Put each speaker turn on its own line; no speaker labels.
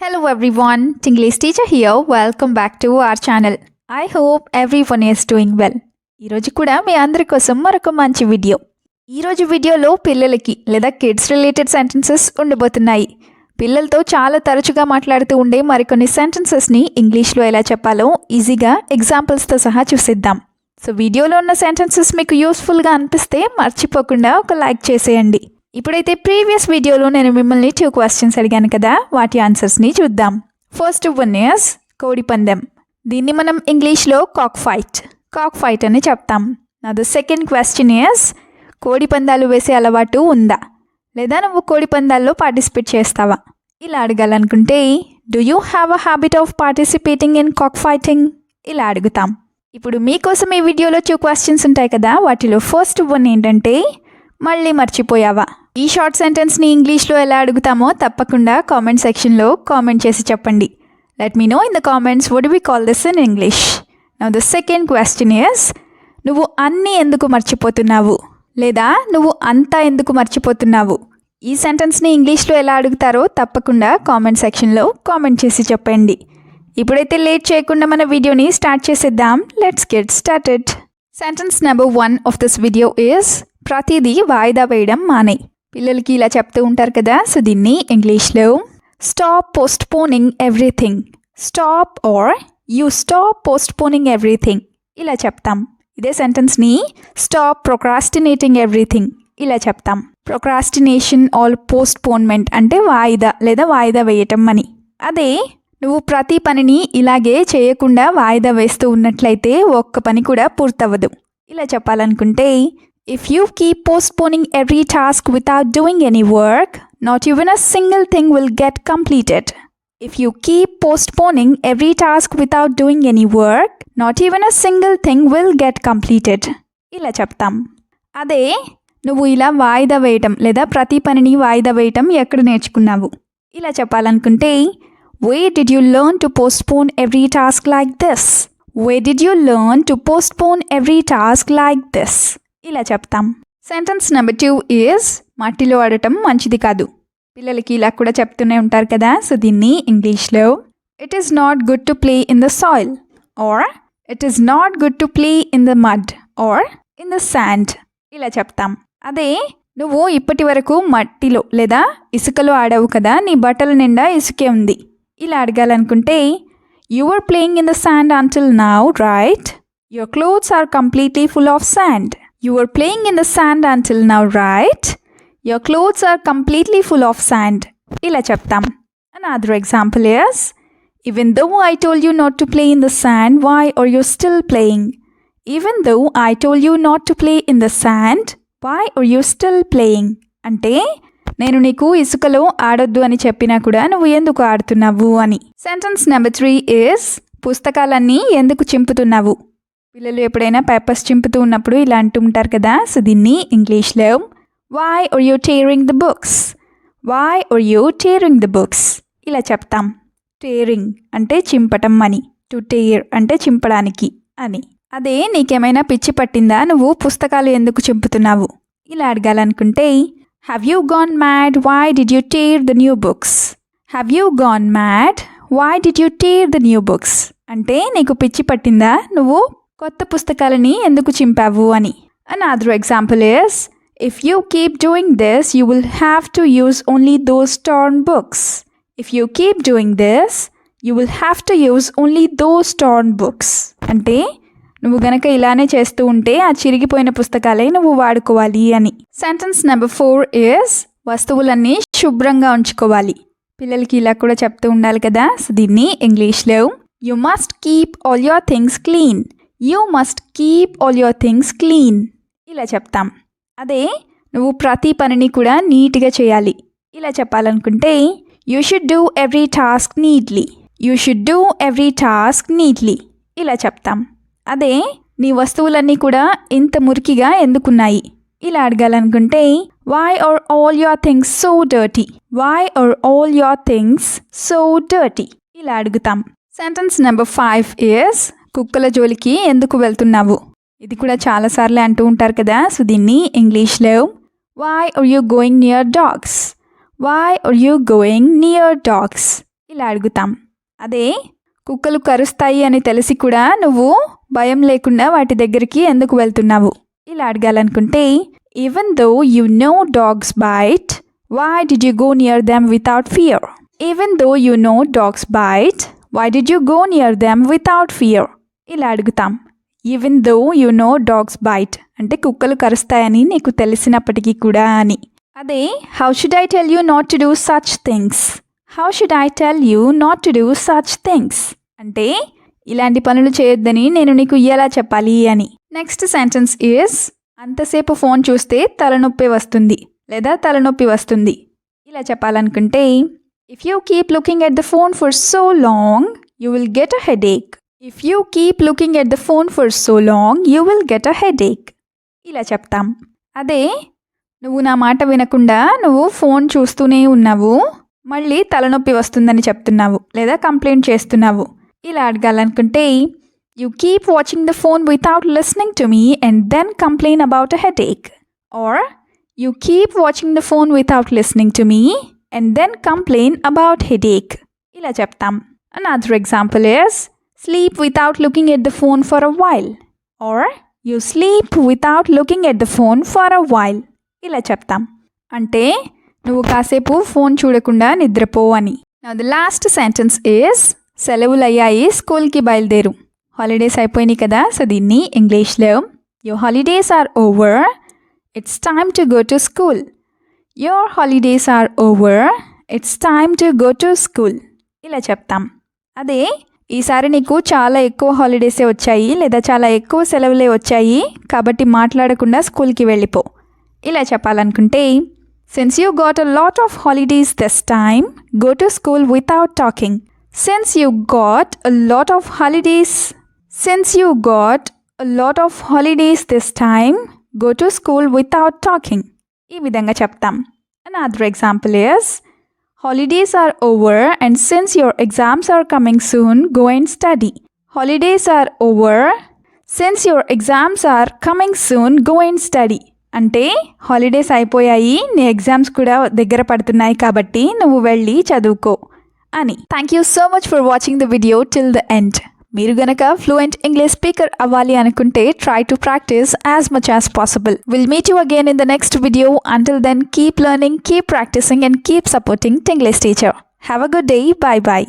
Hello everyone, Tinglish teacher here. Welcome back to our channel. I hope everyone is doing well. ఈరోజు కూడా మీ అందరి కోసం మరొక మంచి వీడియో. ఈరోజు వీడియోలో పిల్లలకి లేదా కిడ్స్ రిలేటెడ్ సెంటెన్సెస్ ఉండబోతున్నాయి. పిల్లలతో చాలా తరచుగా మాట్లాడుతూ ఉండే మరికొన్ని సెంటెన్సెస్ని ఇంగ్లీష్లో ఎలా చెప్పాలో ఈజీగా ఎగ్జాంపుల్స్తో సహా చూసిద్దాం. సో వీడియోలో ఉన్న సెంటెన్సెస్ మీకు యూస్ఫుల్గా అనిపిస్తే మర్చిపోకుండా ఒక లైక్ చేసేయండి. ఇప్పుడైతే ప్రీవియస్ వీడియోలో నేను మిమ్మల్ని 2 క్వశ్చన్స్ అడిగాను కదా, వాటి ఆన్సర్స్ని చూద్దాం. ఫస్ట్ వన్ ఇస్ కోడిపందెం. దీన్ని మనం ఇంగ్లీష్లో కాక్ ఫైట్ అని చెప్తాం. నా ద సెకండ్ క్వశ్చన్ ఇస్ కోడిపందాలు వేసే అలవాటు ఉందా, లేదా నువ్వు కోడిపందాల్లో పార్టిసిపేట్ చేస్తావా? ఇలా అడగాలనుకుంటే do you have a habit of participating in cock fighting, ఇలా అడుగుతాం. ఇప్పుడు మీకోసం ఈ వీడియోలో 2 క్వశ్చన్స్ ఉంటాయి కదా, వాటిలో ఫస్ట్ వన్ ఏంటంటే మళ్ళీ మర్చిపోయావా? ఈ షార్ట్ సెంటెన్స్ని ఇంగ్లీష్లో ఎలా అడుగుతామో తప్పకుండా కామెంట్ సెక్షన్లో కామెంట్ చేసి చెప్పండి. Let me know in the comments what do we call this in English. Now the second question is నువ్వు అన్నీ ఎందుకు మర్చిపోతున్నావు, లేదా నువ్వు అంతా ఎందుకు మర్చిపోతున్నావు? ఈ సెంటెన్స్ని ఇంగ్లీష్లో ఎలా అడుగుతారో తప్పకుండా కామెంట్ సెక్షన్లో కామెంట్ చేసి చెప్పండి. ఇప్పుడైతే లేట్ చేయకుండా మన వీడియోని స్టార్ట్ చేసేద్దాం. Let's get started. Sentence number 1 of this video is ప్రతిదీ వాయిదా వేయడం మానే. పిల్లలకి ఇలా చెప్తూ ఉంటారు కదా, సో దీన్ని ఇంగ్లీష్లో stop postponing everything, stop are you stop postponing everything ఇలా చెప్తాం. ఇదే సెంటెన్స్ని స్టాప్ ప్రొక్రాస్టినేటింగ్ ఎవ్రీథింగ్ ఇలా చెప్తాం. ప్రొక్రాస్టినేషన్ ఆర్ పోస్ట్పోన్మెంట్ అంటే వాయిదా లేదా వాయిదా వేయటం అని. అదే నువ్వు ప్రతి పనిని ఇలాగే చేయకుండా వాయిదా వేస్తూ ఉన్నట్లయితే ఒక్క పని కూడా పూర్తవ్వదు. ఇలా చెప్పాలనుకుంటే if you keep postponing every task without doing any work, not even a single thing will get completed. If you keep postponing every task without doing any work, not even a single thing will get completed. ఇలా చెప్తాం. అదే నువ్వు ఇలా వాయిదా వేయటం లేదా ప్రతి పనిని వాయిదా వేయటం ఎక్కడ నేర్చుకున్నావు? ఇలా చెప్పాలనుకుంటే where did you learn to postpone every task like this? Where did you learn to postpone every task like this? ఇలా చెప్తాం. సెంటెన్స్ నెంబర్ 2 ఈజ్ మట్టిలో ఆడటం మంచిది కాదు. పిల్లలకి ఇలా కూడా చెప్తూనే ఉంటారు కదా, సో దీన్ని ఇంగ్లీష్లో it is not good to play in the soil or it is not good to play in the mud or in the sand ఇలా చెప్తాం. అదే నువ్వు ఇప్పటి వరకు మట్టిలో లేదా ఇసుకలో ఆడావు కదా, నీ బట్టల నిండా ఇసుకే ఉంది. ఇలా అడగాలనుకుంటే you are playing in the sand until now right? Your clothes are completely full of sand. You were playing in the sand until now, right? Your clothes are completely full of sand. ఇలా చెప్తాం. Another example is even though I told you not to play in the sand, why are you still playing? Even though I told you not to play in the sand, why are you still playing? అంటే నేను నీకు ఇసుకలో ఆడొద్దు అని చెప్పినా కూడా నువ్వు ఎందుకు ఆడుతున్నావు అని. సెంటెన్స్ నెంబర్ 3 is పుస్తకాలన్నీ ఎందుకు చింపుతున్నావు? పిల్లలు ఎప్పుడైనా పేపర్స్ చింపుతూ ఉన్నప్పుడు ఇలా అంటూ ఉంటారు కదా, సో దీన్ని ఇంగ్లీష్లో why are you tearing the books, why are you tearing the books ఇలా చెప్తాం. టేరింగ్ అంటే చింపటం అని, టు టేర్ అంటే చింపడానికి అని. అదే నీకేమైనా పిచ్చి పట్టిందా, నువ్వు పుస్తకాలు ఎందుకు చింపుతున్నావు? ఇలా అడగాలనుకుంటే have you gone mad, why did you tear the new books? Have you gone mad, why did you tear the new books అంటే నీకు పిచ్చి పట్టిందా, నువ్వు కొత్త పుస్తకాలని ఎందుకు చింపావు అని. Another example is if you keep doing this you will have to use only those torn books. If you keep doing this you will have to use only those torn books అంటే నువ్వు గనక ఇలానే చేస్తూ ఉంటే ఆ చిరిగిపోయిన పుస్తకాలే నువ్వు వాడుకోవాలి అని. సెంటెన్స్ నెంబర్ 4 is వస్తువులన్నీ శుభ్రంగా ఉంచుకోవాలి. పిల్లలకి ఇలా కూడా చెప్తూ ఉండాలి కదా, సో దీన్ని ఇంగ్లీష్లో you must keep all your things clean. You must keep all your things clean ఇలా చెప్తాం. అదే నువ్వు ప్రతి పనిని కూడా నీట్గా చేయాలి. ఇలా చెప్పాలనుకుంటే you should do every task neatly. You should do every task neatly ఇలా చెప్తాం. అదే నీ వస్తువులన్నీ కూడా ఇంత మురికిగా ఎందుకున్నాయి? ఇలా అడగాలనుకుంటే why are all your things so dirty, why are all your things so dirty ఇలా అడుగుతాం. సెంటెన్స్ నెంబర్ 5 is కుక్కల జోలికి ఎందుకు వెళ్తున్నావు? ఇది కూడా చాలాసార్లు అంటూ ఉంటారు కదా, సో దీన్ని ఇంగ్లీష్లో why are you going near dogs, why are you going near dogs ఇలా అడుగుతాం. అదే కుక్కలు కరుస్తాయి అని తెలిసి కూడా నువ్వు భయం లేకుండా వాటి దగ్గరికి ఎందుకు వెళ్తున్నావు? ఇలా అడగాలనుకుంటే even though you know dogs bite, why did you go near them without fear? Even though you know dogs bite, why did you go near them without fear? ఇలా అడుగుతాం. Even though you know dogs bite అంటే కుక్కలు కరుస్తాయని నీకు తెలిసినప్పటికీ కూడా అని. అదే how should I tell you not to do such things? How should I tell you not to do such things అంటే ఇలాంటి పనులు చేయొద్దని నేను నీకు ఎలా చెప్పాలి అని. నెక్స్ట్ సెంటెన్స్ ఈజ్ అంతసేపు ఫోన్ చూస్తే తలనొప్పి వస్తుంది లేదా తలనొప్పి వస్తుంది. ఇలా చెప్పాలనుకుంటే if you keep looking at the phone for so long you will get a headache. If you keep looking at the phone for so long you will get a headache. ఇలా చెప్తాం. అదే నువ్వు నా మాట వినకుండా నువ్వు ఫోన్ చూస్తూనే ఉన్నావు, మళ్ళీ తలనొప్పి వస్తుందని చెప్తున్నావు లేదా కంప్లైంట్ చేస్తున్నావు. ఇలా అడగాలనుకుంటే you keep watching the phone without listening to me and then complain about a headache. Are you keep watching the phone without listening to me and then complain about headache. ఇలా చెప్తాం. Another example is sleep without looking at the phone for a while. Are you sleep without looking at the phone for a while. ఇలా చెప్తాం. అంటే నువ్వు కాసేపు phone చూడకుండా నిద్రపో అని. Now the last sentence is సెలవులు అయ్యాయి, స్కూల్కి బయలుదేరు. హాలిడేస్ అయిపోయినాయి కదా, సో దీన్ని ఇంగ్లీష్లో your holidays are over, it's time to go to school. Your holidays are over, it's time to go to school. ఇలా చెప్తాం. అదే ఈసారి నీకు చాలా ఎక్కువ హాలిడేసే వచ్చాయి లేదా చాలా ఎక్కువ సెలవులే వచ్చాయి కాబట్టి మాట్లాడకుండా స్కూల్కి వెళ్ళిపో. ఇలా చెప్పాలనుకుంటే since you got a lot of holidays this time, go to school without talking. Since you got a lot of holidays this time, go to school without talking. ఈ విధంగా చెప్తాం. Another example is holidays are over and since your exams are coming soon, go and study. Holidays are over, since your exams are coming soon, go and study. అంటే holidays అయిపోయాయి, నీ exams కూడా దగ్గర పడుతున్నాయి కాబట్టి నువ్వు వెళ్ళి చదువుకో అని. Thank you so much for watching the video till the end. మీరు గనక ఫ్లూయెంట్ ఇంగ్లీష్ స్పీకర్ అవ్వాలి అనుకుంటే try to practise as much as possible. Will meet you again in the next video. Until then keep learning, keep practising and keep supporting Tinglish Teacher. Have a good day. Bye by.